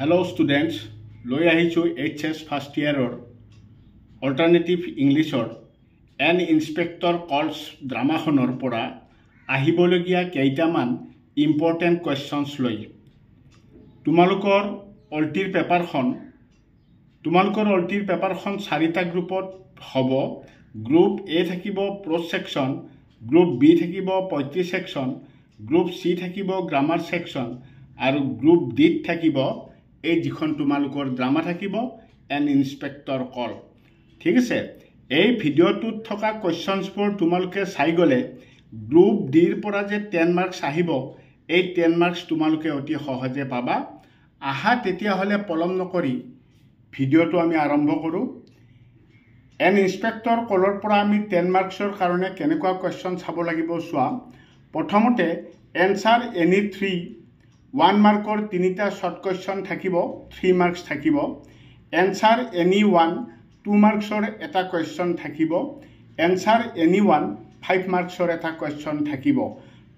Hello students, লৈ আহিছো HS first ইয়াৰৰ alternative ইংলিছৰ এন ইন্সপেক্টৰ কলছ ড্ৰামাখনৰ পৰা আহিবলগীয়া কেইটামান ইম্পৰ্টেণ্ট কুৱেশ্যনছ লৈ তোমালোকৰ অল্টিৰ পেপাৰখন চাৰিটা গ্ৰুপত হ'ব। গ্ৰুপ এ থাকিব প্ৰোজ সেকশন, গ্ৰুপ বি থাকিব পয়েট্ৰি সেকশন, গ্ৰুপ সি থাকিব গ্ৰামাৰ সেকশন আৰু গ্ৰুপ ডিত থাকিব এই যিখন তোমালোকৰ ড্ৰামা থাকিব এন ইন্সপেক্টৰ কল। ঠিক আছে, এই ভিডিঅ'টোত থকা কুৱেশ্যনছবোৰ তোমালোকে চাই গ'লে গ্ৰুপ ডিৰ পৰা যে 10 মাৰ্কছ আহিব, এই 10 মাৰ্কছ তোমালোকে অতি সহজে পাবা। আহা তেতিয়াহ'লে পলম নকৰি ভিডিঅ'টো আমি আৰম্ভ কৰোঁ। এন ইন্সপেক্টৰ কলৰ পৰা আমি 10 মাৰ্কছৰ কাৰণে কেনেকুৱা কুৱেশ্যন চাব লাগিব চোৱা। প্ৰথমতে এনচাৰ এনি 1 মাৰ্কৰ 3টা শৰ্ট কুৱেশ্যন থাকিব, 3 মাৰ্কছ থাকিব। এনচাৰ এনি 2 মাৰ্কছৰ এটা কুৱেশ্যন থাকিব। এনচাৰ এনি 5 মাৰ্কছৰ এটা কুৱেশ্যন থাকিব।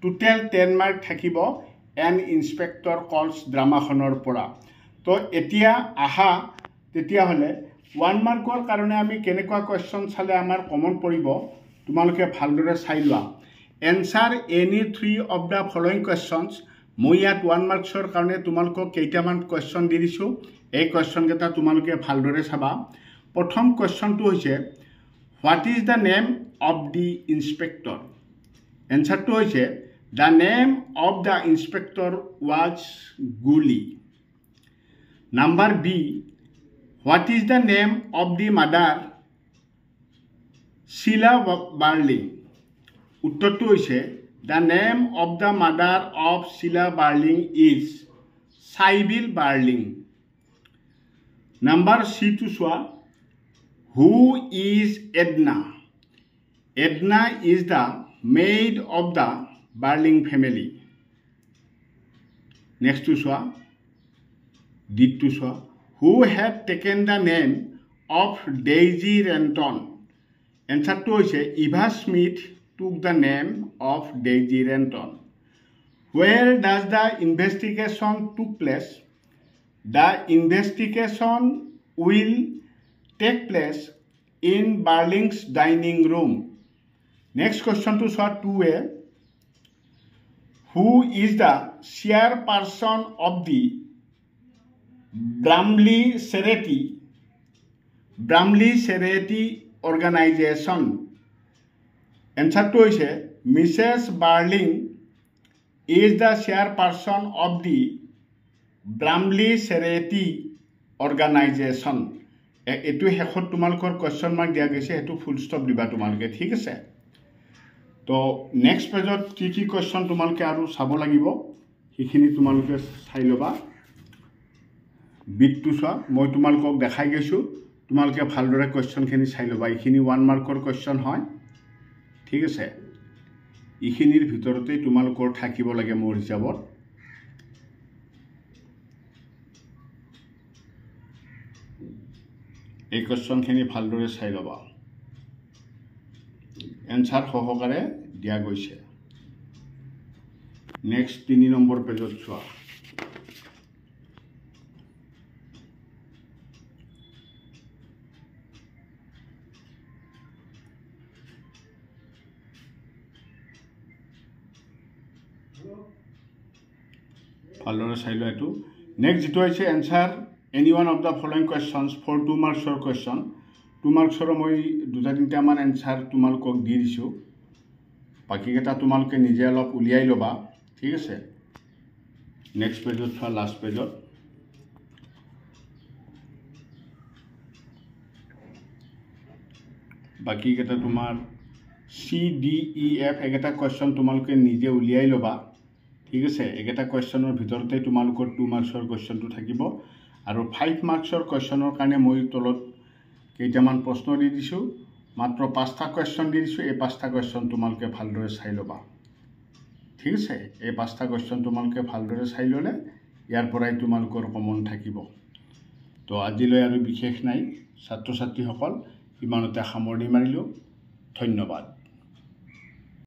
টোটেল 10 মাৰ্ক থাকিব এন ইন্সপেক্টৰ কলছ ড্ৰামাখনৰ পৰা। তো এতিয়া আহা তেতিয়াহ'লে 1 মাৰ্কৰ কাৰণে আমি কেনেকুৱা কুৱেশ্যন চালে আমাৰ কমন পৰিব তোমালোকে ভালদৰে চাই লোৱা। Answer any 3 of the following questions, মই ইয়াত 1 মাৰ্কছৰ কাৰণে তোমালোকক কেইটামান কুৱেশ্যন দি দিছোঁ। এই কুৱেশ্যনকেইটা তোমালোকে ভালদৰে চাবা। প্ৰথম কুৱেশ্যনটো হৈছে what is the name of the inspector. এনচাৰটো হৈছে the name of the inspector was Goole. Number B, what is the name of the mother Sheila Birling. উত্তৰটো হৈছে the name of the mother of Sheila Birling is Sybil Birling. Number চিটো চোৱা, who is Edna. Edna is the maid of the Birling family. নেক্সটটো চোৱা, ডিটটো চোৱা, who had taken the name of Daisy ৰেণ্টন। এনচাৰটো হৈছে Eva Smith took the name of Daisy Renton. Where does the investigation took place? The investigation will take place in Barling's dining room. Next question to start 2A. Who is the chairperson of the Bramley Charity organization? এনচাৰটো হৈছে Mrs Birling is the chairperson of the Bramley charity organisation. এইটো শেষত তোমালোকৰ question mark দিয়া গৈছে, সেইটো ফুল stop দিবা তোমালোকে। ঠিক আছে, তো নেক্সট পেজত কি কি কুৱেশ্যন তোমালোকে আৰু চাব লাগিব সেইখিনি তোমালোকে চাই ল'বা। বিটটো চোৱা, মই তোমালোকক দেখাই গৈছোঁ, তোমালোকে ভালদৰে কুৱেশ্যনখিনি চাই ল'বা। এইখিনি 1 মাৰ্কৰ কুৱেশ্যন হয়। ঠিক আছে, এইখিনিৰ ভিতৰতেই তোমালোকৰ থাকিব লাগে মোৰ হিচাপত। এই কুৱেশ্যনখিনি ভালদৰে চাই ল'বা, এনচাৰ সহকাৰে দিয়া গৈছে। নেক্সট 3 নম্বৰ পেজত চোৱা। ভালদৰে চাই লোৱা এইটো। নেক্সট যিটো হৈছে answer any 1 of the following questions for 2 মাৰ্কছৰ কুৱেশ্যন। 2 মাৰ্কছৰ মই 2-3টামান এনচাৰ তোমালোকক দি দিছোঁ, বাকীকেইটা তোমালোকে নিজে অলপ উলিয়াই ল'বা। ঠিক আছে, নেক্সট পেজত চোৱা, লাষ্ট পেজত। বাকীকেইটা তোমাৰ CDEF এইকেইটা কুৱেশ্যন তোমালোকে নিজে উলিয়াই ল'বা। ঠিক আছে, এইকেইটা কুৱেশ্যনৰ ভিতৰতে তোমালোকৰ 2 মাৰ্কছৰ কুৱেশ্যনটো থাকিব। আৰু 5 মাৰ্কছৰ কুৱেশ্যনৰ কাৰণে মই তলত কেইটামান প্ৰশ্ন দি দিছোঁ, মাত্ৰ 5টা কুৱেশ্যন দি দিছোঁ। এই 5টা কুৱেশ্যন তোমালোকে ভালদৰে চাই ল'বা। ঠিক আছে, এই 5টা কুৱেশ্যন তোমালোকে ভালদৰে চাই ল'লে ইয়াৰ পৰাই তোমালোকৰ কমন থাকিব। তো আজিলৈ আৰু বিশেষ নাই ছাত্ৰ ছাত্ৰীসকল, ইমানতে সামৰণি মাৰিলোঁ। ধন্যবাদ।